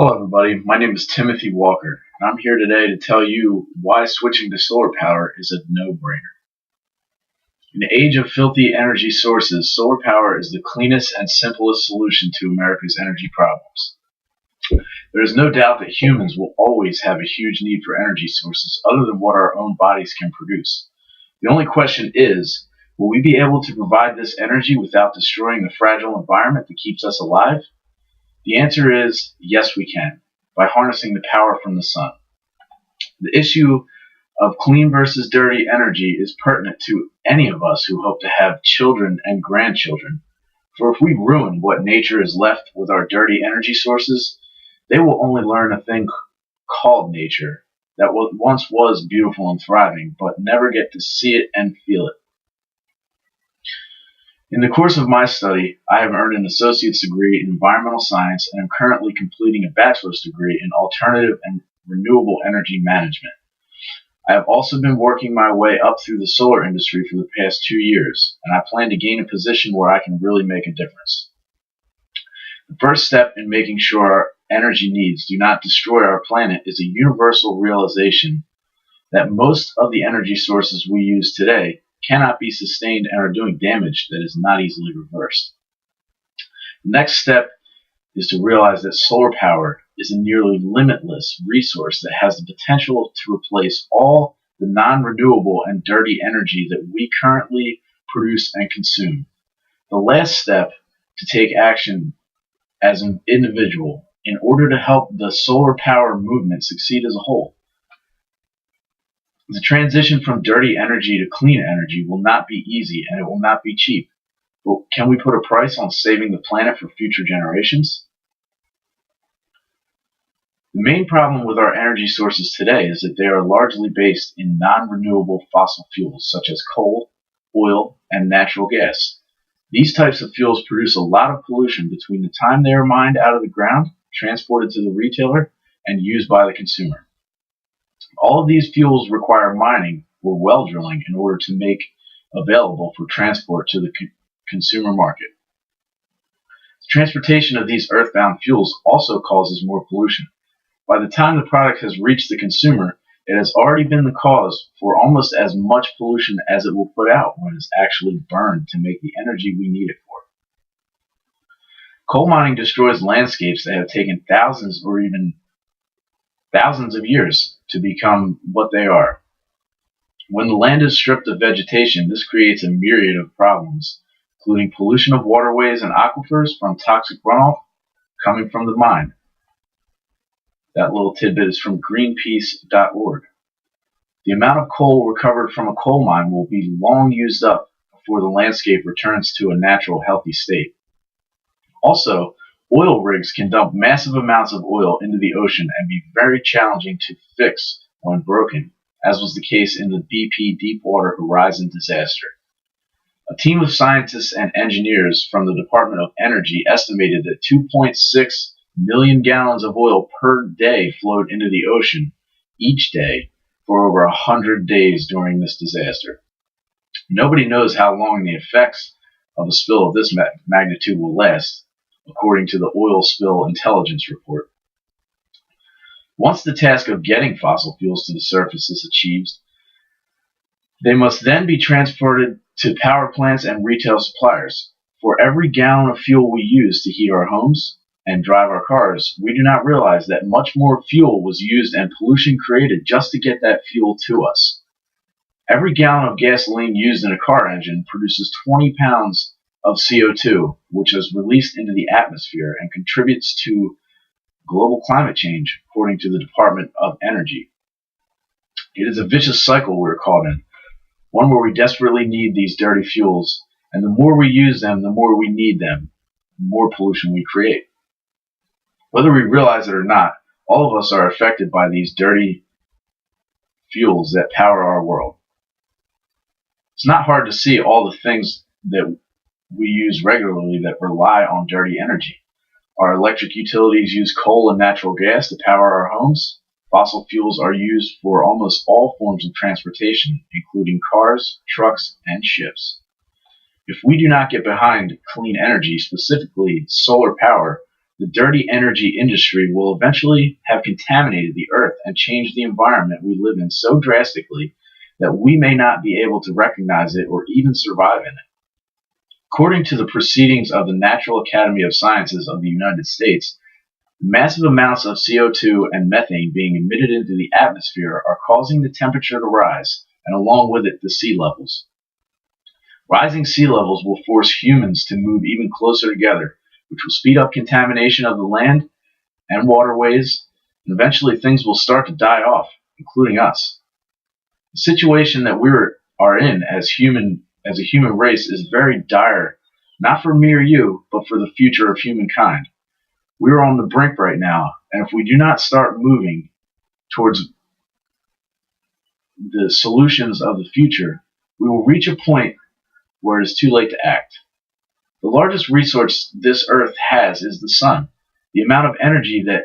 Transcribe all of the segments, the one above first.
Hello, everybody. My name is Timothy Walker, and I'm here today to tell you why switching to solar power is a no-brainer. In the age of filthy energy sources, solar power is the cleanest and simplest solution to America's energy problems. There is no doubt that humans will always have a huge need for energy sources other than what our own bodies can produce. The only question is, will we be able to provide this energy without destroying the fragile environment that keeps us alive? The answer is yes, we can, by harnessing the power from the sun. The issue of clean versus dirty energy is pertinent to any of us who hope to have children and grandchildren. For if we ruin what nature is left with our dirty energy sources, they will only learn a thing called nature that once was beautiful and thriving, but never get to see it and feel it. In the course of my study, I have earned an associate's degree in environmental science and am currently completing a bachelor's degree in alternative and renewable energy management. I have also been working my way up through the solar industry for the past 2 years, and I plan to gain a position where I can really make a difference. The first step in making sure our energy needs do not destroy our planet is a universal realization that most of the energy sources we use today cannot be sustained and are doing damage that is not easily reversed. The next step is to realize that solar power is a nearly limitless resource that has the potential to replace all the non-renewable and dirty energy that we currently produce and consume. The last step to take action as an individual in order to help the solar power movement succeed as a whole. The transition from dirty energy to clean energy will not be easy and it will not be cheap. But can we put a price on saving the planet for future generations? The main problem with our energy sources today is that they are largely based in non-renewable fossil fuels such as coal, oil, and natural gas. These types of fuels produce a lot of pollution between the time they are mined out of the ground, transported to the retailer, and used by the consumer. All of these fuels require mining or well drilling in order to make available for transport to the consumer market. The transportation of these earthbound fuels also causes more pollution. By the time the product has reached the consumer, it has already been the cause for almost as much pollution as it will put out when it's actually burned to make the energy we need it for. Coal mining destroys landscapes that have taken thousands or even thousands of years to become what they are. When the land is stripped of vegetation, this creates a myriad of problems, including pollution of waterways and aquifers from toxic runoff coming from the mine. That little tidbit is from Greenpeace.org. The amount of coal recovered from a coal mine will be long used up before the landscape returns to a natural, healthy state. Also, oil rigs can dump massive amounts of oil into the ocean and be very challenging to fix when broken, as was the case in the BP Deepwater Horizon disaster. A team of scientists and engineers from the Department of Energy estimated that 2.6 million gallons of oil per day flowed into the ocean each day for over 100 days during this disaster. Nobody knows how long the effects of a spill of this magnitude will last, according to the Oil Spill Intelligence Report. Once the task of getting fossil fuels to the surface is achieved, they must then be transported to power plants and retail suppliers. For every gallon of fuel we use to heat our homes and drive our cars, we do not realize that much more fuel was used and pollution created just to get that fuel to us. Every gallon of gasoline used in a car engine produces 20 pounds of CO2, which is released into the atmosphere and contributes to global climate change, according to the Department of Energy. It is a vicious cycle we're caught in, one where we desperately need these dirty fuels, and the more we use them, the more we need them, the more pollution we create. Whether we realize it or not, all of us are affected by these dirty fuels that power our world. It's not hard to see all the things that we use regularly that rely on dirty energy. Our electric utilities use coal and natural gas to power our homes. Fossil fuels are used for almost all forms of transportation, including cars, trucks, and ships. If we do not get behind clean energy, specifically solar power, the dirty energy industry will eventually have contaminated the earth and changed the environment we live in so drastically that we may not be able to recognize it or even survive in it. According to the proceedings of the National Academy of Sciences of the United States, massive amounts of CO2 and methane being emitted into the atmosphere are causing the temperature to rise, and along with it, the sea levels. Rising sea levels will force humans to move even closer together, which will speed up contamination of the land and waterways, and eventually things will start to die off, including us. The situation that we are in as a human race is very dire, not for me or you, but for the future of humankind. We are on the brink right now, and if we do not start moving towards the solutions of the future, we will reach a point where it is too late to act. The largest resource this earth has is the sun. The amount of energy that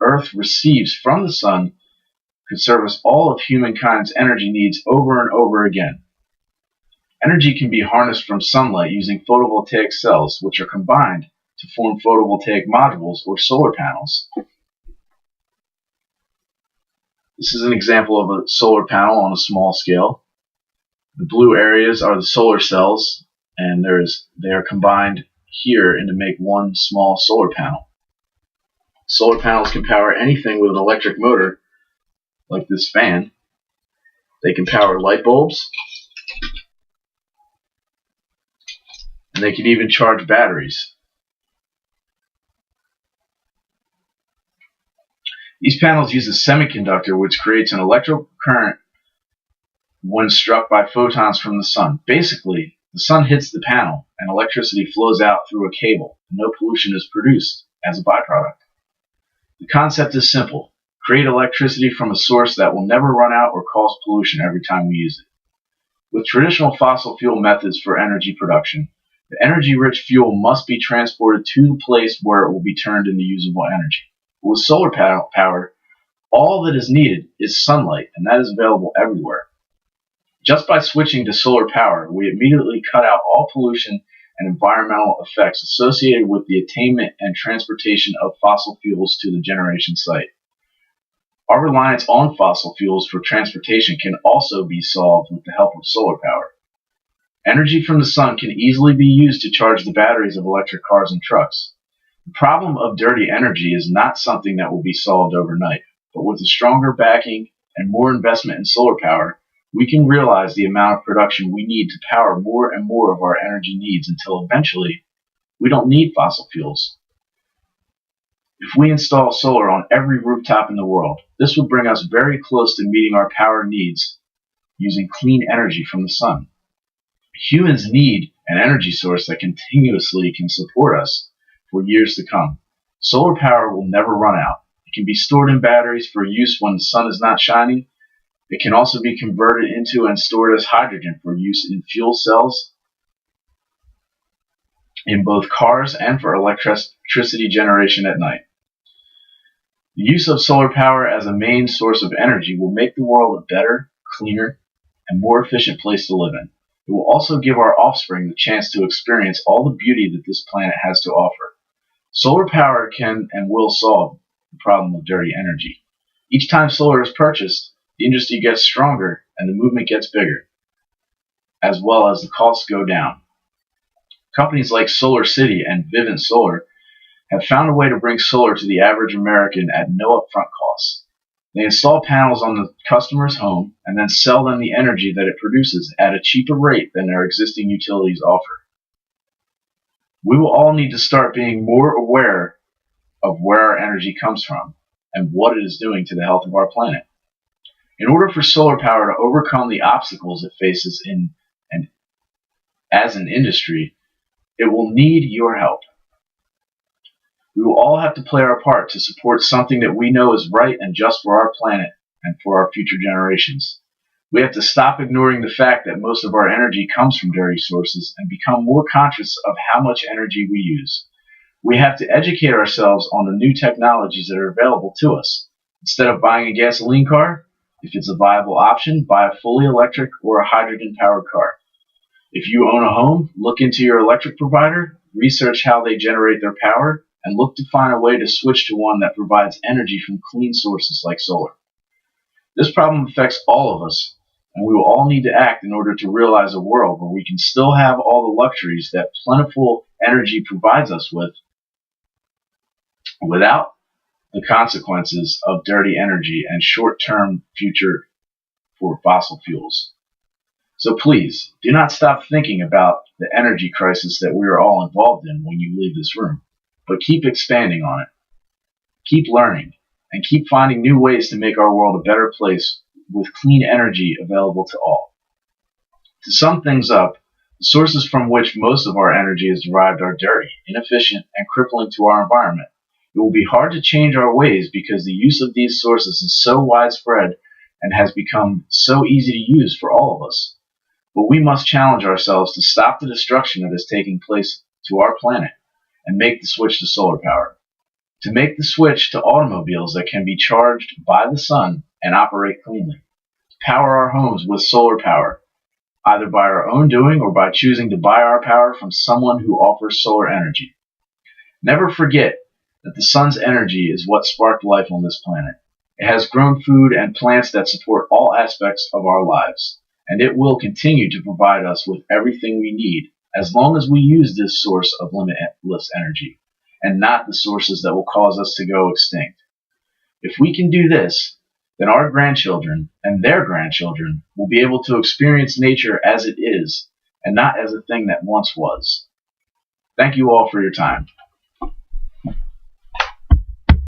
Earth receives from the sun could service all of humankind's energy needs over and over again. Energy can be harnessed from sunlight using photovoltaic cells, which are combined to form photovoltaic modules or solar panels. This is an example of a solar panel on a small scale. The blue areas are the solar cells, and they are combined here and to make one small solar panel. Solar panels can power anything with an electric motor, like this fan. They can power light bulbs, and they can even charge batteries. These panels use a semiconductor which creates an electrical current when struck by photons from the sun. Basically, the sun hits the panel and electricity flows out through a cable, and no pollution is produced as a byproduct. The concept is simple. Create electricity from a source that will never run out or cause pollution every time we use it. With traditional fossil fuel methods for energy production, the energy-rich fuel must be transported to the place where it will be turned into usable energy. But with solar power, all that is needed is sunlight, and that is available everywhere. Just by switching to solar power, we immediately cut out all pollution and environmental effects associated with the attainment and transportation of fossil fuels to the generation site. Our reliance on fossil fuels for transportation can also be solved with the help of solar power. Energy from the sun can easily be used to charge the batteries of electric cars and trucks. The problem of dirty energy is not something that will be solved overnight, but with a stronger backing and more investment in solar power, we can realize the amount of production we need to power more and more of our energy needs until eventually we don't need fossil fuels. If we install solar on every rooftop in the world, this would bring us very close to meeting our power needs using clean energy from the sun. Humans need an energy source that continuously can support us for years to come. Solar power will never run out. It can be stored in batteries for use when the sun is not shining. It can also be converted into and stored as hydrogen for use in fuel cells in both cars and for electricity generation at night. The use of solar power as a main source of energy will make the world a better, cleaner, and more efficient place to live in. It will also give our offspring the chance to experience all the beauty that this planet has to offer. Solar power can and will solve the problem of dirty energy. Each time solar is purchased, the industry gets stronger and the movement gets bigger, as well as the costs go down. Companies like SolarCity and Vivint Solar have found a way to bring solar to the average American at no upfront costs. They install panels on the customer's home and then sell them the energy that it produces at a cheaper rate than their existing utilities offer. We will all need to start being more aware of where our energy comes from and what it is doing to the health of our planet. In order for solar power to overcome the obstacles it faces as an industry, it will need your help. We will all have to play our part to support something that we know is right and just for our planet and for our future generations. We have to stop ignoring the fact that most of our energy comes from dirty sources and become more conscious of how much energy we use. We have to educate ourselves on the new technologies that are available to us. Instead of buying a gasoline car, if it's a viable option, buy a fully electric or a hydrogen-powered car. If you own a home, look into your electric provider, research how they generate their power, and look to find a way to switch to one that provides energy from clean sources like solar. This problem affects all of us, and we will all need to act in order to realize a world where we can still have all the luxuries that plentiful energy provides us with without the consequences of dirty energy and short-term future for fossil fuels. So please, do not stop thinking about the energy crisis that we are all involved in when you leave this room, but keep expanding on it. Keep learning, and keep finding new ways to make our world a better place with clean energy available to all. To sum things up, the sources from which most of our energy is derived are dirty, inefficient, and crippling to our environment. It will be hard to change our ways because the use of these sources is so widespread and has become so easy to use for all of us. But we must challenge ourselves to stop the destruction that is taking place to our planet and make the switch to solar power. To make the switch to automobiles that can be charged by the sun and operate cleanly. To power our homes with solar power, either by our own doing or by choosing to buy our power from someone who offers solar energy. Never forget that the sun's energy is what sparked life on this planet. It has grown food and plants that support all aspects of our lives, and it will continue to provide us with everything we need as long as we use this source of limitless energy, and not the sources that will cause us to go extinct. If we can do this, then our grandchildren and their grandchildren will be able to experience nature as it is, and not as a thing that once was. Thank you all for your time.